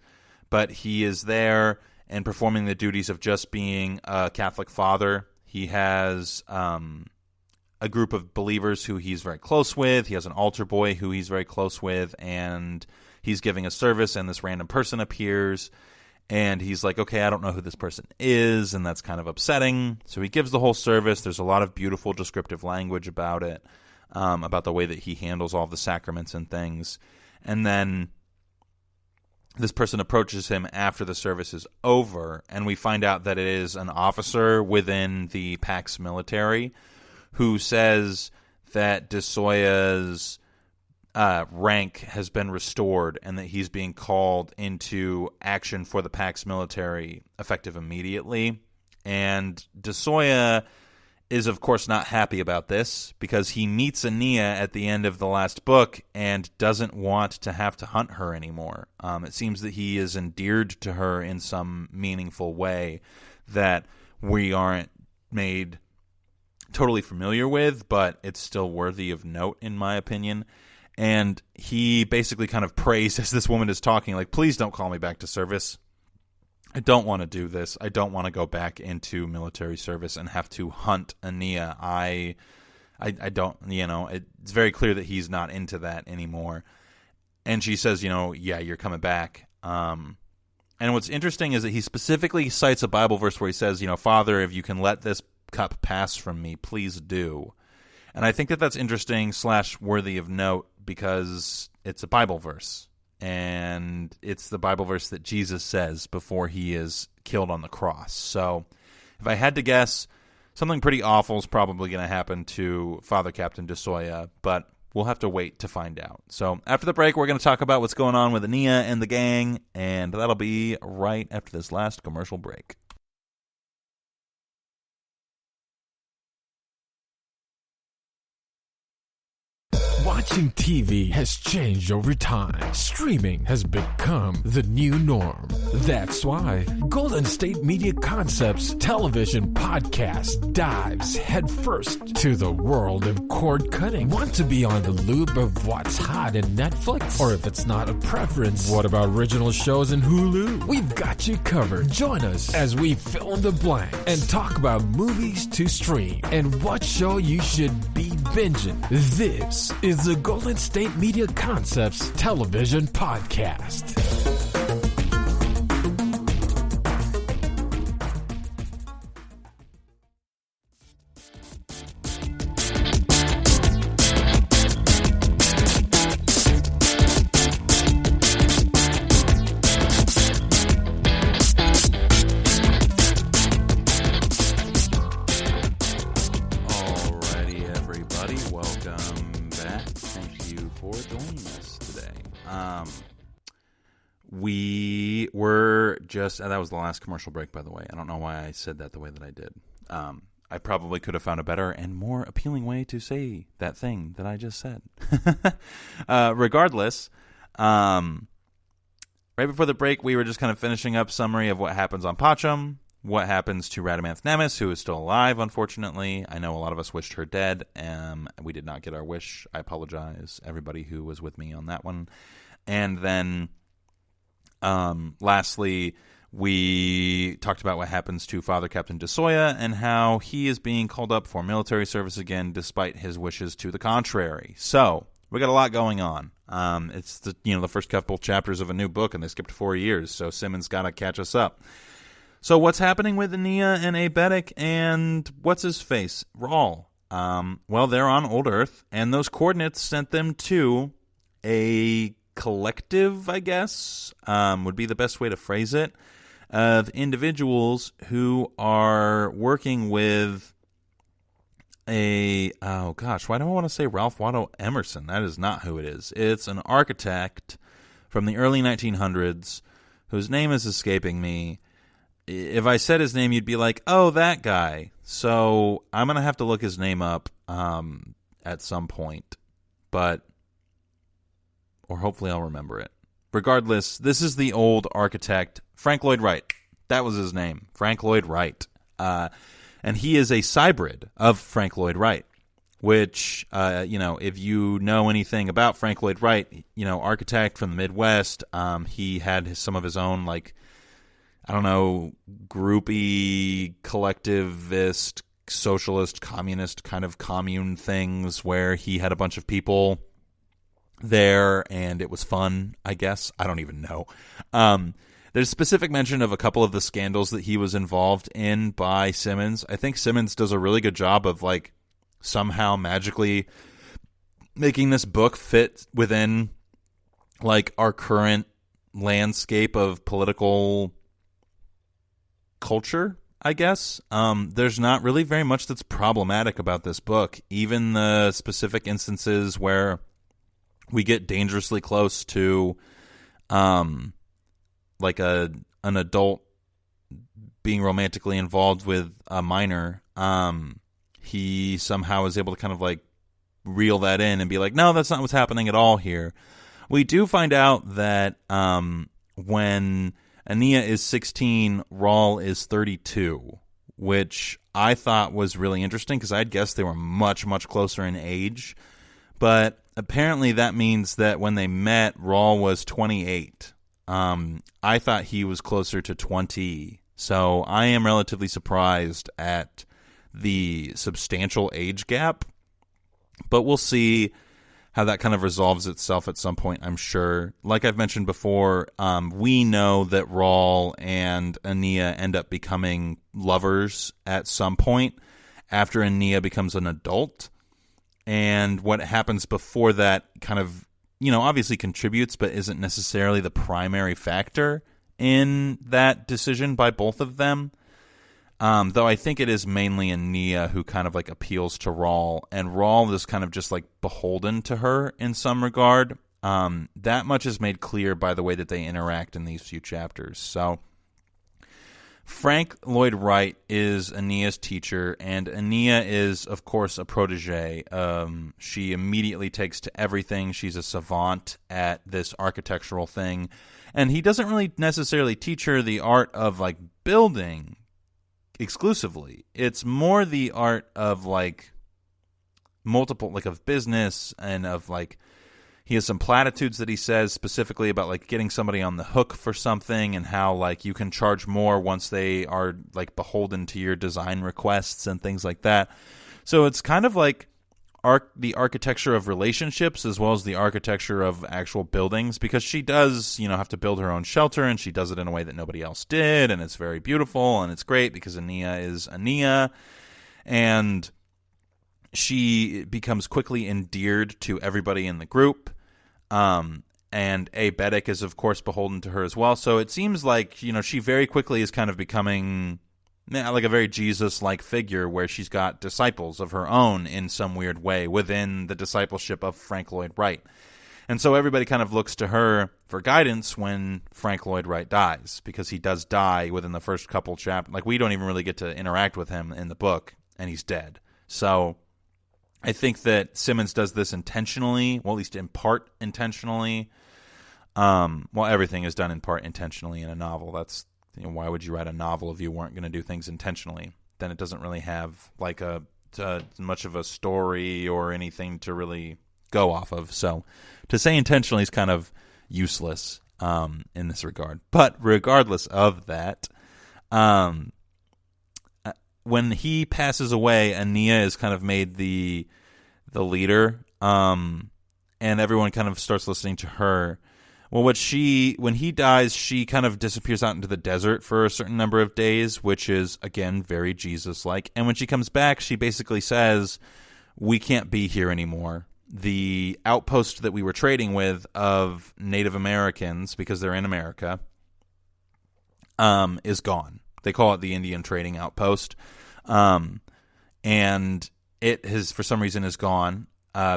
but he is there and performing the duties of just being a Catholic father. He has a group of believers who he's very close with. He has an altar boy who he's very close with, and he's giving a service, and this random person appears, and he's like, okay, I don't know who this person is, and that's kind of upsetting. So he gives the whole service. There's a lot of beautiful descriptive language about it. About the way that he handles all the sacraments and things. And then this person approaches him after the service is over, and we find out that it is an officer within the Pax military who says that de Soya's rank has been restored and that he's being called into action for the Pax military effective immediately. And de Soya is, of course, not happy about this because he meets Ania at the end of the last book and doesn't want to have to hunt her anymore. It seems that he is endeared to her in some meaningful way that we aren't made totally familiar with, but it's still worthy of note, in my opinion. And he basically kind of prays as this woman is talking, please don't call me back to service. I don't want to do this. I don't want to go back into military service and have to hunt Ania. I don't, it's very clear that he's not into that anymore. And she says, yeah, you're coming back. And what's interesting is that he specifically cites a Bible verse where he says, Father, if you can let this cup pass from me, please do. And I think that that's interesting / worthy of note because it's a Bible verse. And it's the Bible verse that Jesus says before he is killed on the cross. So if I had to guess, something pretty awful is probably going to happen to Father Captain DeSoya, but we'll have to wait to find out. So after the break, we're going to talk about what's going on with Ania and the gang, and that'll be right after this last commercial break. Watching TV has changed over time. Streaming has become the new norm. That's why Golden State Media Concepts television podcast dives headfirst to the world of cord cutting. Want to be on the loop of what's hot in Netflix? Or if it's not a preference, what about original shows in Hulu? We've got you covered. Join us as we fill in the blank and talk about movies to stream and what show you should be binging. This is the Golden State Media Concepts television podcast. That was the last commercial break, by the way. I don't know why I said that the way that I did. I probably could have found a better and more appealing way to say that thing that I just said. Regardless, right before the break, we were just kind of finishing up summary of what happens on Pacham, what happens to Radamanth Nemes, who is still alive, unfortunately. I know a lot of us wished her dead. We did not get our wish. I apologize, everybody who was with me on that one. And then lastly, we talked about what happens to Father Captain DeSoya and how he is being called up for military service again despite his wishes to the contrary. So we got a lot going on. It's the first couple chapters of a new book, and they skipped 4 years, so Simmons got to catch us up. So what's happening with Ania and Abetic and what's his face? Rawl. Well, they're on Old Earth, and those coordinates sent them to a collective, I guess, would be the best way to phrase it, of individuals who are working with why do I want to say Ralph Waldo Emerson? That is not who it is. It's an architect from the early 1900s whose name is escaping me. If I said his name, you'd be like, oh, that guy. So I'm going to have to look his name up at some point, or hopefully I'll remember it. Regardless, this is the old architect, Frank Lloyd Wright. That was his name, Frank Lloyd Wright. And he is a hybrid of Frank Lloyd Wright, which, if you know anything about Frank Lloyd Wright, architect from the Midwest, he had some of his own, groupie, collectivist, socialist, communist kind of commune things where he had a bunch of people there, and it was fun, I guess. I don't even know. There's specific mention of a couple of the scandals that he was involved in by Simmons. I think Simmons does a really good job of, somehow magically making this book fit within, our current landscape of political culture, I guess. There's not really very much that's problematic about this book. Even the specific instances where we get dangerously close to an adult being romantically involved with a minor, he somehow is able to kind of reel that in and be like, no, that's not what's happening at all here. We do find out that when Ania is 16, Rawl is 32, which I thought was really interesting because I'd guessed they were much, much closer in age. But apparently that means that when they met, Rawl was 28. I thought he was closer to 20. So I am relatively surprised at the substantial age gap. But we'll see how that kind of resolves itself at some point, I'm sure. Like I've mentioned before, we know that Rawl and Ania end up becoming lovers at some point after Ania becomes an adult. and what happens before that kind of, obviously contributes, but isn't necessarily the primary factor in that decision by both of them. Though I think it is mainly Ania who kind of like appeals to Rawl, and Rawl is kind of just like beholden to her in some regard. That much is made clear by the way that they interact in these few chapters. So Frank Lloyd Wright is Ania's teacher, and Ania is, of course, a protege. She immediately takes to everything. She's a savant at this architectural thing, and he doesn't really necessarily teach her the art of like building exclusively. It's more the art of like multiple, like of business, and of like, he has some platitudes that he says specifically about like getting somebody on the hook for something, and how like you can charge more once they are like beholden to your design requests and things like that. So it's kind of like the architecture of relationships as well as the architecture of actual buildings, because she does, have to build her own shelter, and she does it in a way that nobody else did, and it's very beautiful, and it's great because Ania is Ania, and she becomes quickly endeared to everybody in the group. And Abetic is, of course, beholden to her as well. So it seems like, she very quickly is kind of becoming like a very Jesus-like figure, where she's got disciples of her own in some weird way within the discipleship of Frank Lloyd Wright. And so everybody kind of looks to her for guidance when Frank Lloyd Wright dies, because he does die within the first couple chapters. Like, we don't even really get to interact with him in the book, and he's dead. So I think that Simmons does this intentionally, well, at least in part intentionally. Well, everything is done in part intentionally in a novel. That's, why would you write a novel if you weren't going to do things intentionally? Then it doesn't really have like much of a story or anything to really go off of. So to say intentionally is kind of useless in this regard. But regardless of that, when he passes away, Ania is kind of made the leader, and everyone kind of starts listening to her. Well, when he dies, she kind of disappears out into the desert for a certain number of days, which is, again, very Jesus-like. And when she comes back, she basically says, we can't be here anymore. The outpost that we were trading with of Native Americans, because they're in America, is gone. They call it the Indian Trading Outpost. And it has, for some reason, is gone.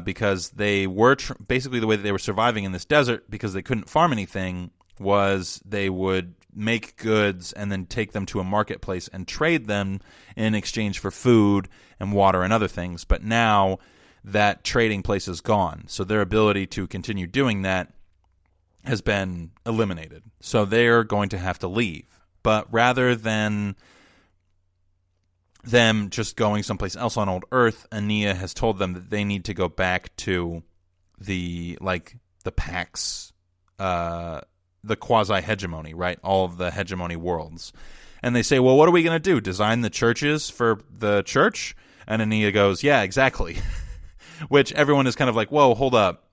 Because they were basically the way that they were surviving in this desert, because they couldn't farm anything, was they would make goods and then take them to a marketplace and trade them in exchange for food and water and other things. But now that trading place is gone, so their ability to continue doing that has been eliminated. So they're going to have to leave. But rather than them just going someplace else on old Earth, Ania has told them that they need to go back to the Pax, the quasi-hegemony, right? All of the hegemony worlds. And they say, well, what are we going to do? Design the churches for the church? And Ania goes, yeah, exactly. Which everyone is kind of like, whoa, hold up.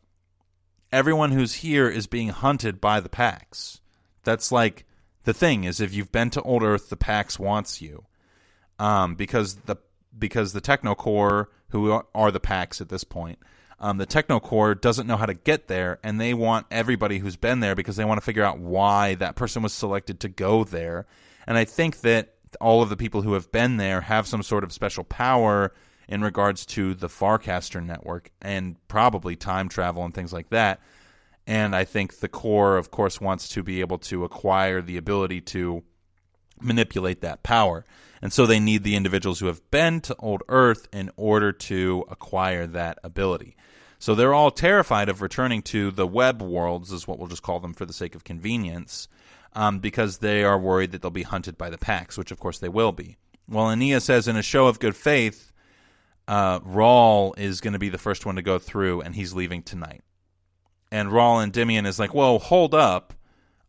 Everyone who's here is being hunted by the Pax. That's like, the thing is, if you've been to old Earth, the Pax wants you. Because the Technocore, who are the Pax at this point, the Technocore doesn't know how to get there, and they want everybody who's been there because they want to figure out why that person was selected to go there. And I think that all of the people who have been there have some sort of special power in regards to the Farcaster network and probably time travel and things like that. And I think the core, of course, wants to be able to acquire the ability to manipulate that power. And so they need the individuals who have been to old Earth in order to acquire that ability. So they're all terrified of returning to the web worlds, is what we'll just call them for the sake of convenience, because they are worried that they'll be hunted by the Pax, which of course they will be. Well, Ania says in a show of good faith, Rawl is going to be the first one to go through, and he's leaving tonight. And Rise of Endymion is like, whoa, hold up.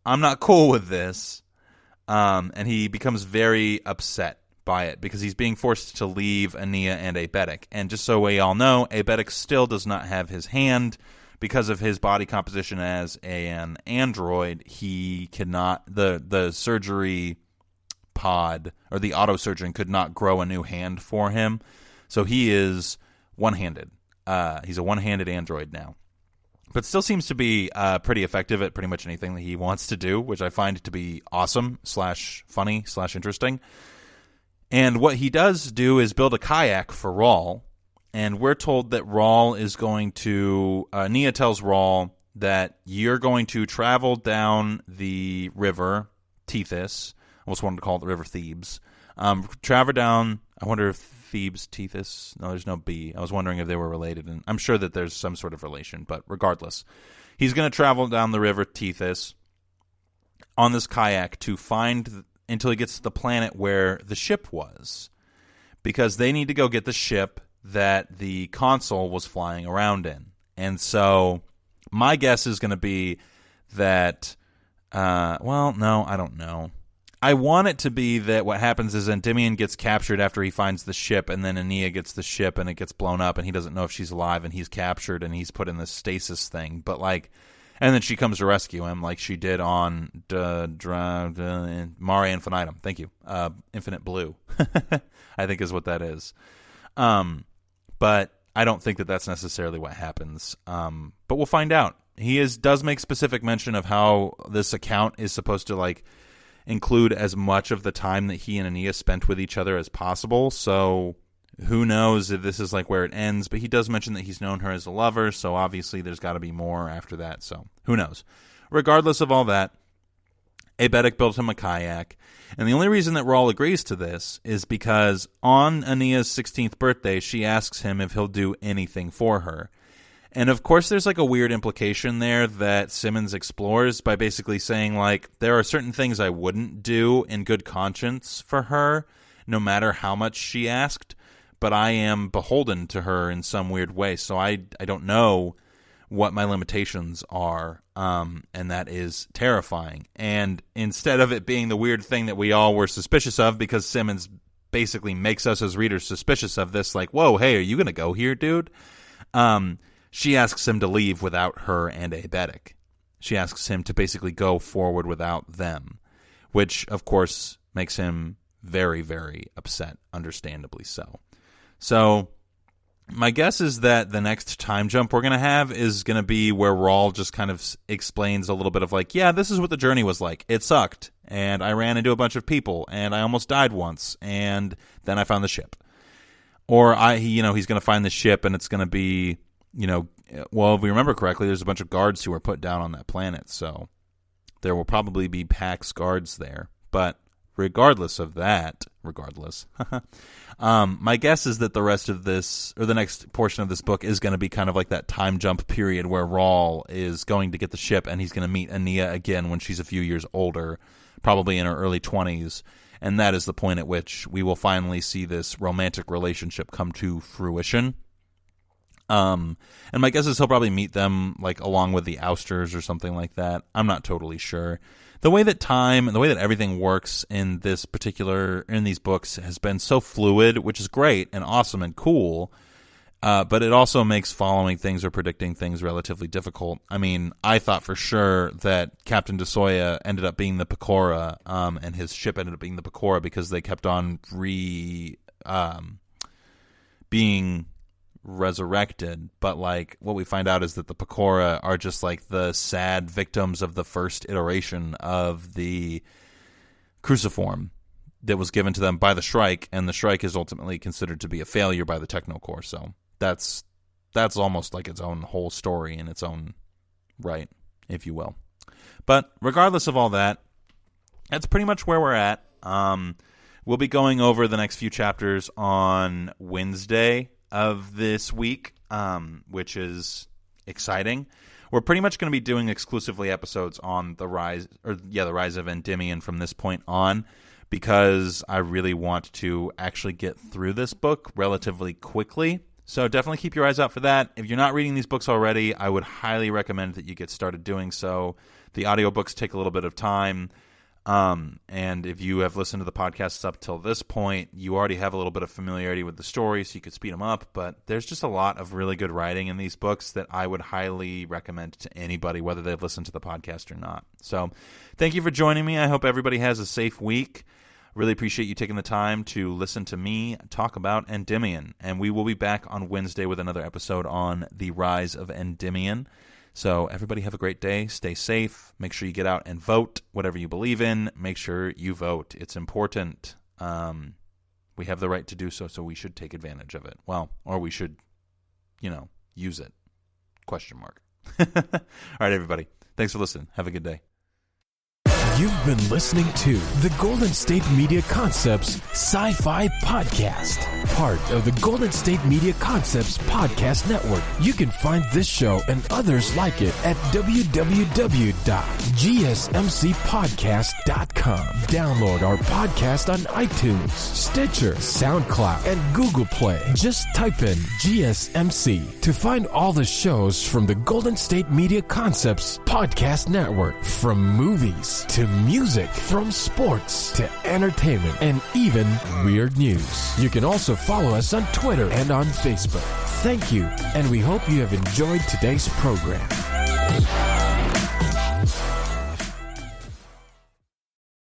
I'm not cool with this. And he becomes very upset by it because he's being forced to leave Ania and Abetic. And just so we all know, Abetic still does not have his hand because of his body composition as an android. He cannot, the surgery pod or the auto surgeon could not grow a new hand for him. So he is one-handed. He's a one-handed android now. But still seems to be pretty effective at pretty much anything that he wants to do, which I find to be awesome / funny / interesting. And what he does do is build a kayak for Rawl. And we're told that Rawl is going to... Nia tells Rawl that you're going to travel down the river Tethys. I almost wanted to call it the River Thebes. Travel down... I wonder if Thebes, Tethys... No, there's no B. I was wondering if they were related. And I'm sure that there's some sort of relation. But regardless, he's going to travel down the River Tethys on this kayak to find... until he gets to the planet where the ship was. Because they need to go get the ship that the console was flying around in. And so my guess is going to be that, well, no, I don't know. I want it to be that what happens is Endymion gets captured after he finds the ship, and then Ania gets the ship, and it gets blown up, and he doesn't know if she's alive, and he's captured, and he's put in this stasis thing. But, like, and then she comes to rescue him like she did on Mare Infinitum. Thank you. Infinite Blue, I think is what that is. But I don't think that that's necessarily what happens. But we'll find out. He does make specific mention of how this account is supposed to, like, include as much of the time that he and Ania spent with each other as possible. So who knows if this is like where it ends, but he does mention that he's known her as a lover, so obviously there's got to be more after that, so who knows. Regardless of all that, Abetic built him a kayak, and the only reason that Rawl agrees to this is because on Ania's 16th birthday, she asks him if he'll do anything for her. And of course there's like a weird implication there that Simmons explores by basically saying, like, there are certain things I wouldn't do in good conscience for her, no matter how much she asked, but I am beholden to her in some weird way, so I don't know what my limitations are, and that is terrifying. And instead of it being the weird thing that we all were suspicious of, because Simmons basically makes us as readers suspicious of this, like, whoa, hey, are you going to go here, dude? She asks him to leave without her and Abetic. She asks him to basically go forward without them, which, of course, makes him very, very upset, understandably so. So my guess is that the next time jump we're going to have is going to be where Rawl just kind of explains a little bit of like, yeah, this is what the journey was like. It sucked, and I ran into a bunch of people, and I almost died once, and then I found the ship. Or he's going to find the ship, and it's going to be, well, if we remember correctly, there's a bunch of guards who were put down on that planet, so there will probably be Pax guards there. But regardless of that, my guess is that the rest of this, or the next portion of this book, is going to be kind of like that time jump period where Rawl is going to get the ship, and he's going to meet Ania again when she's a few years older, probably in her early 20s, and that is the point at which we will finally see this romantic relationship come to fruition. And my guess is he'll probably meet them like along with the Ousters or something like that. I'm not totally sure. The way that time and the way that everything works in these books has been so fluid, which is great and awesome and cool. But it also makes following things or predicting things relatively difficult. I mean, I thought for sure that Captain DeSoya ended up being the Pecora, and his ship ended up being the Pecora because they kept on being resurrected. But like what we find out is that the Pecora are just like the sad victims of the first iteration of the cruciform that was given to them by the Shrike, and the Shrike is ultimately considered to be a failure by the Technocore. So that's almost like its own whole story in its own right, if you will. But regardless of all that, that's pretty much where we're at. We'll be going over the next few chapters on Wednesday of this week, which is exciting. We're pretty much going to be doing exclusively episodes on the Rise of Endymion from this point on, because I really want to actually get through this book relatively quickly. So definitely keep your eyes out for that. If you're not reading these books already, I would highly recommend that you get started doing so. The audiobooks take a little bit of time. And if you have listened to the podcasts up till this point, you already have a little bit of familiarity with the story, so you could speed them up. But there's just a lot of really good writing in these books that I would highly recommend to anybody, whether they've listened to the podcast or not. So thank you for joining me. I hope everybody has a safe week. Really appreciate you taking the time to listen to me talk about Endymion. And we will be back on Wednesday with another episode on the Rise of Endymion. So everybody have a great day. Stay safe. Make sure you get out and vote. Whatever you believe in, make sure you vote. It's important. We have the right to do so, so we should take advantage of it. Well, or we should, use it. ? All right, everybody. Thanks for listening. Have a good day. You've been listening to the Golden State Media Concepts Sci-Fi Podcast, part of the Golden State Media Concepts Podcast Network. You can find this show and others like it at www.gsmcpodcast.com. Download our podcast on iTunes, Stitcher, SoundCloud, and Google Play. Just type in GSMC to find all the shows from the Golden State Media Concepts Podcast Network, from movies to music, from sports to entertainment, and even weird news. You can also follow us on Twitter and on Facebook. Thank you, and we hope you have enjoyed today's program.